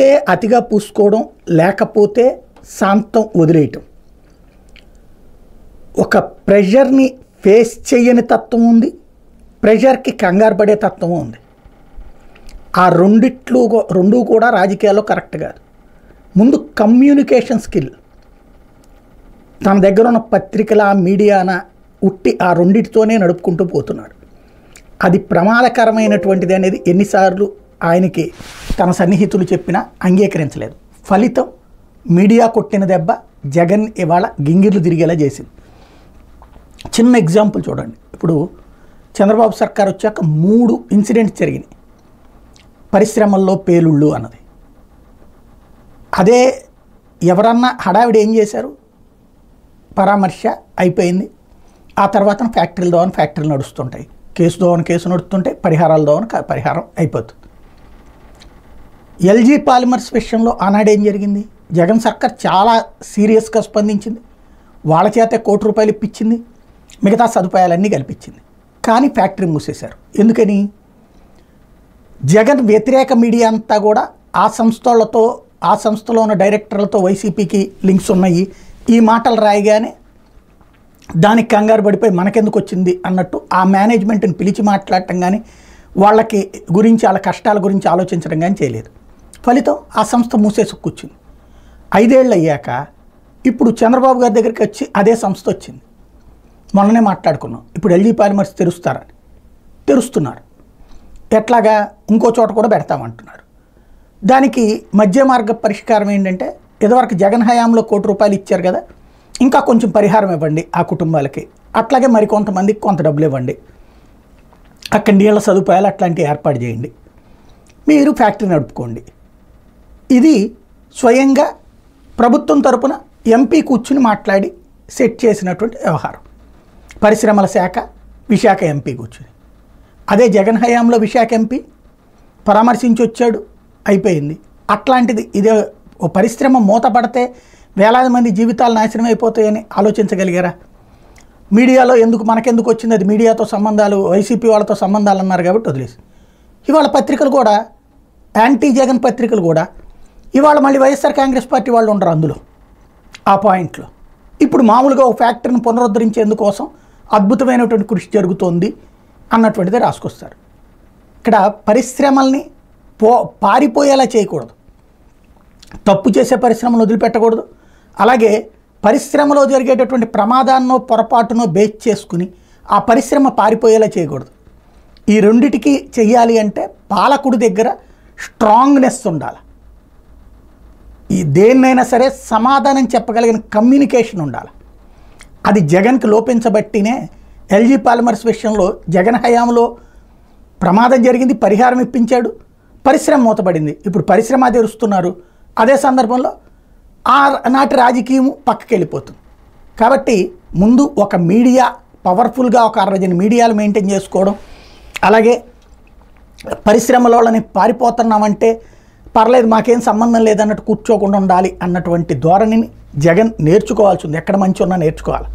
ఉంటే అతిగా పూసుకోవడం, లేకపోతే శాంతం వదిలేయటం. ఒక ప్రెషర్ని ఫేస్ చేయని తత్వం ఉంది, ప్రెషర్కి కంగారు పడే తత్వం ఉంది. ఆ రెండు కూడా రాజకీయాల్లో కరెక్ట్ కాదు. ముందు కమ్యూనికేషన్ స్కిల్, తన దగ్గర ఉన్న పత్రికల మీడియాన ఉట్టి ఆ రెండిటితోనే నడుపుకుంటూ పోతున్నాడు. అది ప్రమాదకరమైనటువంటిది అనేది ఎన్నిసార్లు ఆయనకి తన సన్నిహితులు చెప్పినా అంగీకరించలేదు. ఫలితం మీడియా కొట్టిన దెబ్బ జగన్ ఇవాళ గింగిర్లు తిరిగేలా చేసింది. చిన్న ఎగ్జాంపుల్ చూడండి. ఇప్పుడు చంద్రబాబు సర్కార్ వచ్చాక 3 ఇన్సిడెంట్స్ జరిగినాయి. పరిశ్రమల్లో పేలుళ్ళు అన్నది. అదే ఎవరన్నా హడావిడి ఏం చేశారు, పరామర్శ అయిపోయింది. ఆ తర్వాత ఫ్యాక్టరీలు నడుస్తుంటాయి, కేసు నడుస్తుంటాయి, పరిహారం అయిపోతుంది. ఎల్జీ పాలిమర్స్ విషయంలో ఆనాడు ఏం జరిగింది, జగన్ సర్కార్ చాలా సీరియస్గా స్పందించింది. వాళ్ళ చేత ₹1 కోటి ఇప్పించింది, మిగతా సదుపాయాలన్నీ కల్పించింది. కానీ ఫ్యాక్టరీ మూసేశారు. ఎందుకని? జగన్ వ్యతిరేక మీడియా అంతా కూడా ఆ సంస్థలో ఉన్న డైరెక్టర్లతో వైసీపీకి లింక్స్ ఉన్నాయి, ఈ మాటలు రాయగానే దానికి కంగారు పడిపోయి మనకెందుకు వచ్చింది అన్నట్టు ఆ మేనేజ్మెంట్ని పిలిచి మాట్లాడటం కానీ వాళ్ళ కష్టాల గురించి ఆలోచించడం కానీ చేయలేదు. ఫలితం ఆ సంస్థ మూసేసి కూర్చుంది. 5 ఏళ్ళు అయ్యాక ఇప్పుడు చంద్రబాబు గారి దగ్గరికి వచ్చి అదే సంస్థ వచ్చింది. మొన్ననే మాట్లాడుకున్నాం. ఇప్పుడు ఎల్జీ పాలిమర్స్ తెరుస్తున్నారు. ఎట్లాగా? ఇంకో చోట కూడా పెడతామంటున్నారు. దానికి మధ్య మార్గ పరిష్కారం ఏంటంటే, ఇదివరకు జగన్ హయాంలో ₹1 కోటి ఇచ్చారు కదా, ఇంకా కొంచెం పరిహారం ఇవ్వండి ఆ కుటుంబాలకి, అట్లాగే మరికొంతమందికి కొంత డబ్బులు ఇవ్వండి, అక్కడ నీళ్ళ సదుపాయాలు అట్లాంటివి ఏర్పాటు చేయండి, మీరు ఫ్యాక్టరీ నడుపుకోండి. ఇది స్వయంగా ప్రభుత్వం తరపున ఎంపీ కూర్చుని మాట్లాడి సెట్ చేసినటువంటి వ్యవహారం. పరిశ్రమల శాఖ విశాఖ ఎంపీ కూర్చుని. అదే జగన్ హయాంలో విశాఖ ఎంపీ పరామర్శించి వచ్చాడు, అయిపోయింది. అట్లాంటిది ఇదే ఓ పరిశ్రమ మూతపడితే వేలాది మంది జీవితాలు నాశనం అయిపోతాయని ఆలోచించగలిగారా? మీడియాలో మనకెందుకు వచ్చింది, అది మీడియాతో సంబంధాలు, వైసీపీ వాళ్ళతో సంబంధాలు అన్నారు కాబట్టి వదిలేసి, ఇవాళ పత్రికలు కూడా యాంటీ జగన్ పత్రికలు కూడా ఇవాళ మళ్ళీ వైఎస్ఆర్ కాంగ్రెస్ పార్టీ వాళ్ళు ఉండరు అందులో, ఆ పాయింట్లో. ఇప్పుడు మామూలుగా ఒక ఫ్యాక్టరీని పునరుద్ధరించేందుకోసం అద్భుతమైనటువంటి కృషి జరుగుతోంది అన్నటువంటిది రాసుకొస్తారు. ఇక్కడ పరిశ్రమల్ని పారిపోయేలా చేయకూడదు, తప్పు చేసే పరిశ్రమలు వదిలిపెట్టకూడదు. అలాగే పరిశ్రమలో జరిగేటటువంటి ప్రమాదాన్నో పొరపాటునో బేస్ చేసుకుని ఆ పరిశ్రమ పారిపోయేలా చేయకూడదు. ఈ రెండిటికి చెయ్యాలి అంటే పాలకుడి దగ్గర స్ట్రాంగ్నెస్ ఉండాలి. ఈ దేన్నైనా సరే సమాధానం చెప్పగలిగిన కమ్యూనికేషన్ ఉండాలి. అది జగన్కి లోపించబట్టినే ఎల్జీ పాలిమర్స్ విషయంలో జగన్ హయాంలో ప్రమాదం జరిగింది, పరిహారం ఇప్పించాడు, పరిశ్రమ మూతపడింది. ఇప్పుడు పరిశ్రమ తెరుస్తున్నారు. అదే సందర్భంలో నాటి రాజకీయం పక్కకి వెళ్ళిపోతుంది. కాబట్టి ముందు ఒక మీడియా పవర్ఫుల్గా ఒక 60 మీడియాలు మెయింటైన్ చేసుకోవడం, అలాగే పరిశ్రమలోని పారిపోతున్నామంటే పర్లేదు మాకేం సంబంధం లేదన్నట్టు కూర్చోకుండా ఉండాలి అన్నటువంటి ధోరణిని జగన్ నేర్చుకోవాల్సి ఉంది. ఎక్కడ మంచి ఉన్నా నేర్చుకోవాలి.